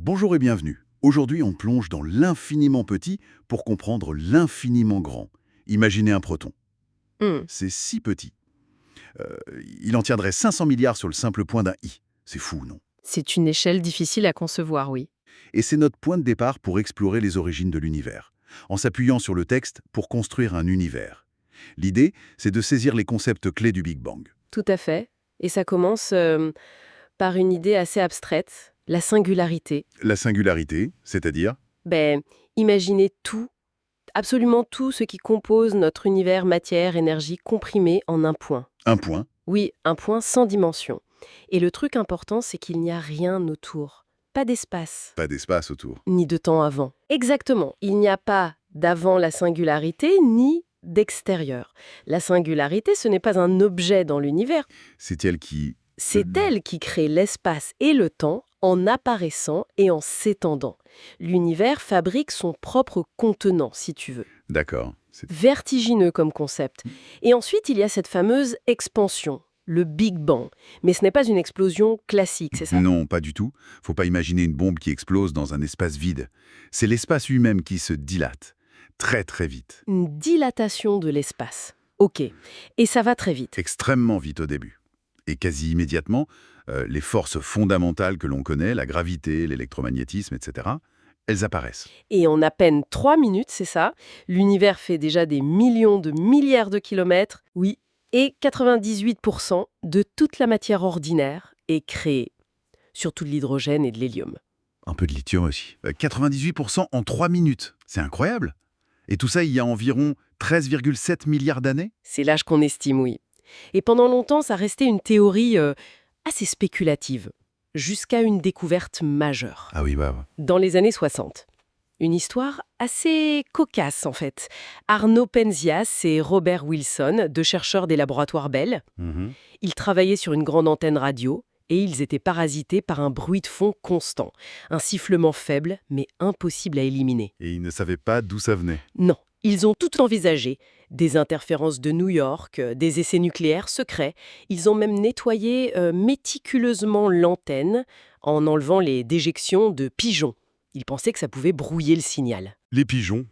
Bonjour et bienvenue. Aujourd'hui, on plonge dans l'infiniment petit pour comprendre l'infiniment grand. Imaginez un proton. Hmm. C'est si petit. Euh, il en tiendrait 500 milliards sur le simple point d'un i. C'est fou, non? C'est une échelle difficile à concevoir, oui. Et c'est notre point de départ pour explorer les origines de l'univers, en s'appuyant sur le texte pour construire un univers. L'idée, c'est de saisir les concepts clés du Big Bang. Tout à fait. Et ça commence par une idée assez abstraite, la singularité. La singularité, c'est-à-dire Ben, imaginez tout, absolument tout ce qui compose notre univers matière, énergie comprimé en un point. un point. Oui, un point sans dimension. Et le truc important, c'est qu'il n'y a rien autour. Pas d'espace, Pas d'espace autour. ni de temps avant. Exactement. Il n'y a pas d'avant la singularité, ni d'extérieur. La singularité, ce n'est pas un objet dans l'univers. C'est elle qui... C'est elle qui crée l'espace et le temps en apparaissant et en s'étendant. L'univers fabrique son propre contenant, si tu veux. D'accord. Vertigineux comme concept. Et ensuite, il y a cette fameuse expansion, le Big Bang. Mais ce n'est pas une explosion classique, c'est ça? Non, pas du tout. Faut pas imaginer une bombe qui explose dans un espace vide. C'est l'espace lui-même qui se dilate. Très très vite. Une dilatation de l'espace. Ok. Et ça va très vite. Extrêmement vite au début. Et quasi immédiatement, les forces fondamentales que l'on connaît, la gravité, l'électromagnétisme, etc., elles apparaissent. Et en à peine 3 minutes, c'est ça, l'univers fait déjà des millions de milliards de kilomètres, oui, et 98% de toute la matière ordinaire est créée, surtout de l'hydrogène et de l'hélium. Un peu de lithium aussi. 98% en 3 minutes. C'est incroyable. Et tout ça, il y a environ 13,7 milliards d'années. C'est l'âge qu'on estime, oui. Et pendant longtemps, ça restait une théorie assez spéculative, jusqu'à une découverte majeure. Ah oui, bah. Dans les années 60. Une histoire assez cocasse, en fait. Arnaud Penzias et Robert Wilson, deux chercheurs des laboratoires Bell, ils travaillaient sur une grande antenne radio et ils étaient parasités par un bruit de fond constant, un sifflement faible mais impossible à éliminer. Et ils ne savaient pas d'où ça venait. Non, ils ont tout envisagé. Des interférences de New York, des essais nucléaires secrets. Ils ont même nettoyé méticuleusement l'antenne en enlevant les déjections de pigeons. Ils pensaient que ça pouvait brouiller le signal. Les pigeons.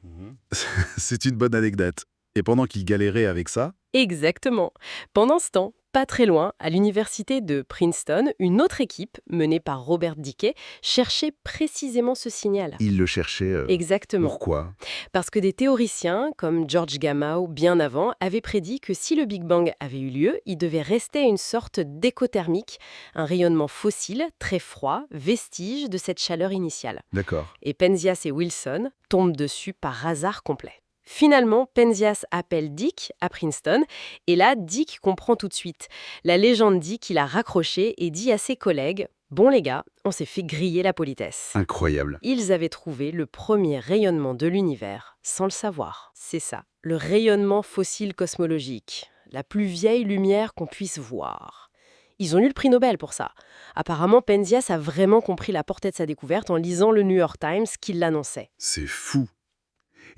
C'est une bonne anecdote. Et pendant qu'ils galéraient avec ça, Exactement. Pendant ce temps, pas très loin, à l'université de Princeton, une autre équipe, menée par Robert Dicke, cherchait précisément ce signal. ils le cherchaient. Exactement. Pourquoi? Parce que des théoriciens, comme George Gamow bien avant, avaient prédit que si le Big Bang avait eu lieu, il devait rester une sorte d'écho thermique, un rayonnement fossile, très froid, vestige de cette chaleur initiale. D'accord. Et Penzias et Wilson tombent dessus par hasard complet. Finalement, Penzias appelle Dick à Princeton, et là, Dick comprend tout de suite. La légende dit qu'il a raccroché et dit à ses collègues « Bon les gars, on s'est fait griller la politesse ». Incroyable. Ils avaient trouvé le premier rayonnement de l'univers, sans le savoir. C'est ça, le rayonnement fossile cosmologique, la plus vieille lumière qu'on puisse voir. Ils ont eu le prix Nobel pour ça. Apparemment, Penzias a vraiment compris la portée de sa découverte en lisant le New York Times qui l'annonçait. C'est fou.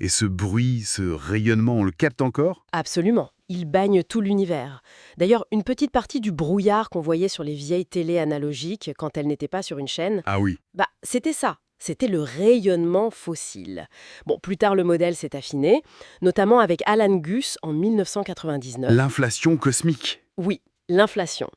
Et ce bruit, ce rayonnement, on le capte encore? Absolument. Il baigne tout l'univers. D'ailleurs, une petite partie du brouillard qu'on voyait sur les vieilles télés analogiques quand elles n'étaient pas sur une chaîne, Ah oui. c'était ça. C'était le rayonnement fossile. Bon, plus tard, le modèle s'est affiné, notamment avec Alan Guth en 1999. L'inflation cosmique. Oui, l'inflation.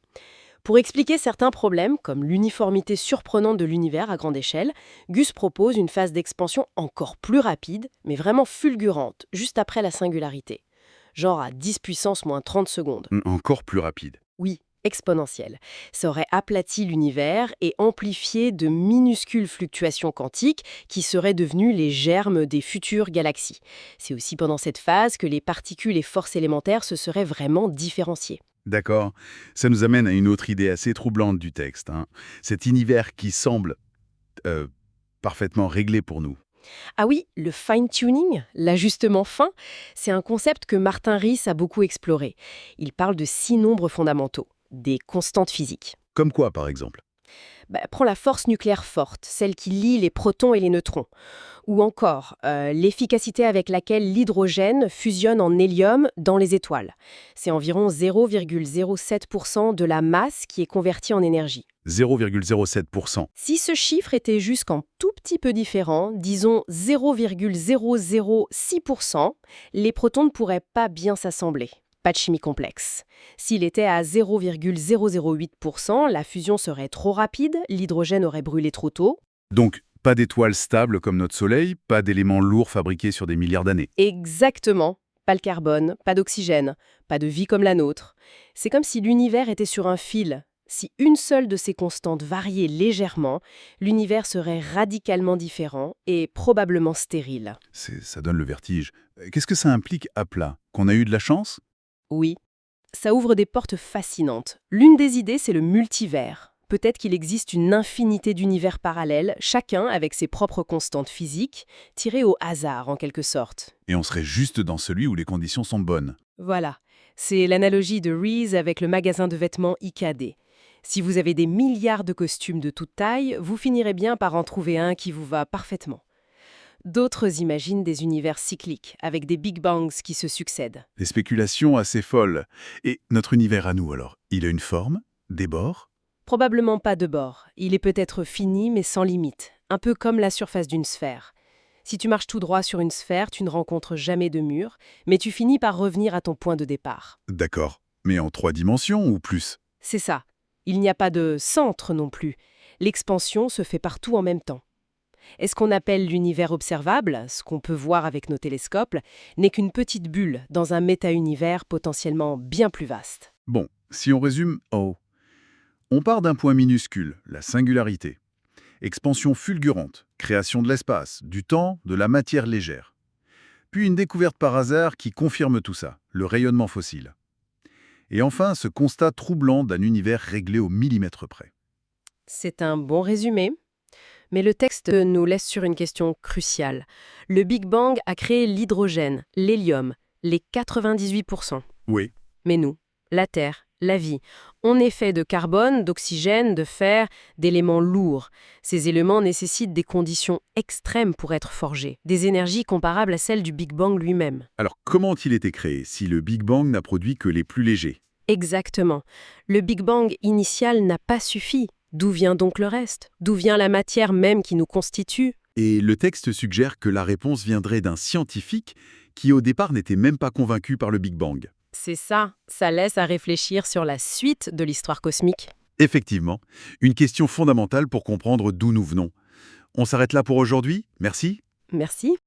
Pour expliquer certains problèmes, comme l'uniformité surprenante de l'univers à grande échelle, Guth propose une phase d'expansion encore plus rapide, mais vraiment fulgurante, juste après la singularité. Genre à 10 puissance moins 30 secondes. Encore plus rapide. Oui, exponentielle. Ça aurait aplati l'univers et amplifié de minuscules fluctuations quantiques qui seraient devenues les germes des futures galaxies. C'est aussi pendant cette phase que les particules et forces élémentaires se seraient vraiment différenciées. D'accord. Ça nous amène à une autre idée assez troublante du texte. Cet univers qui semble parfaitement réglé pour nous. Ah oui, le fine-tuning, l'ajustement fin, c'est un concept que Martin Rees a beaucoup exploré. Il parle de 6 nombres fondamentaux, des constantes physiques. Comme quoi, par exemple? Prends la force nucléaire forte, celle qui lie les protons et les neutrons. Ou encore, l'efficacité avec laquelle l'hydrogène fusionne en hélium dans les étoiles. C'est environ 0,07% de la masse qui est convertie en énergie. 0,07%. Si ce chiffre était jusqu'un tout petit peu différent, disons 0,006%, les protons ne pourraient pas bien s'assembler. Pas de chimie complexe. S'il était à 0,008%, la fusion serait trop rapide, l'hydrogène aurait brûlé trop tôt. Donc, pas d'étoiles stables comme notre Soleil, pas d'éléments lourds fabriqués sur des milliards d'années. Exactement. Pas le carbone, pas d'oxygène, pas de vie comme la nôtre. C'est comme si l'univers était sur un fil. Si une seule de ces constantes variait légèrement, l'univers serait radicalement différent et probablement stérile. Ça donne le vertige. Qu'est-ce que ça implique à plat? Qu'on a eu de la chance? Oui, ça ouvre des portes fascinantes. L'une des idées, c'est le multivers. Peut-être qu'il existe une infinité d'univers parallèles, chacun avec ses propres constantes physiques, tirées au hasard en quelque sorte. Et on serait juste dans celui où les conditions sont bonnes. Voilà, c'est l'analogie de Reese avec le magasin de vêtements IKD. Si vous avez des milliards de costumes de toute taille, vous finirez bien par en trouver un qui vous va parfaitement. D'autres imaginent des univers cycliques, avec des Big Bangs qui se succèdent. Des spéculations assez folles. Et notre univers à nous alors, il a une forme? Des bords? Probablement pas de bord. Il est peut-être fini mais sans limite, un peu comme la surface d'une sphère. Si tu marches tout droit sur une sphère, tu ne rencontres jamais de mur, mais tu finis par revenir à ton point de départ. D'accord. Mais en 3 dimensions ou plus? C'est ça. Il n'y a pas de centre non plus. L'expansion se fait partout en même temps. Et ce qu'on appelle l'univers observable, ce qu'on peut voir avec nos télescopes, n'est qu'une petite bulle dans un méta-univers potentiellement bien plus vaste. Bon, si on résume, on part d'un point minuscule, la singularité. Expansion fulgurante, création de l'espace, du temps, de la matière légère. Puis une découverte par hasard qui confirme tout ça, le rayonnement fossile. Et enfin, ce constat troublant d'un univers réglé au millimètre près. C'est un bon résumé, mais le texte nous laisse sur une question cruciale. Le Big Bang a créé l'hydrogène, l'hélium, les 98%. Oui. Mais nous, la Terre, la vie, on est fait de carbone, d'oxygène, de fer, d'éléments lourds. Ces éléments nécessitent des conditions extrêmes pour être forgés, des énergies comparables à celles du Big Bang lui-même. Alors comment ont-ils été créés si le Big Bang n'a produit que les plus légers? Exactement. Le Big Bang initial n'a pas suffi. D'où vient donc le reste? D'où vient la matière même qui nous constitue? Et le texte suggère que la réponse viendrait d'un scientifique qui au départ n'était même pas convaincu par le Big Bang. C'est ça, ça laisse à réfléchir sur la suite de l'histoire cosmique. Effectivement, une question fondamentale pour comprendre d'où nous venons. On s'arrête là pour aujourd'hui. Merci. Merci.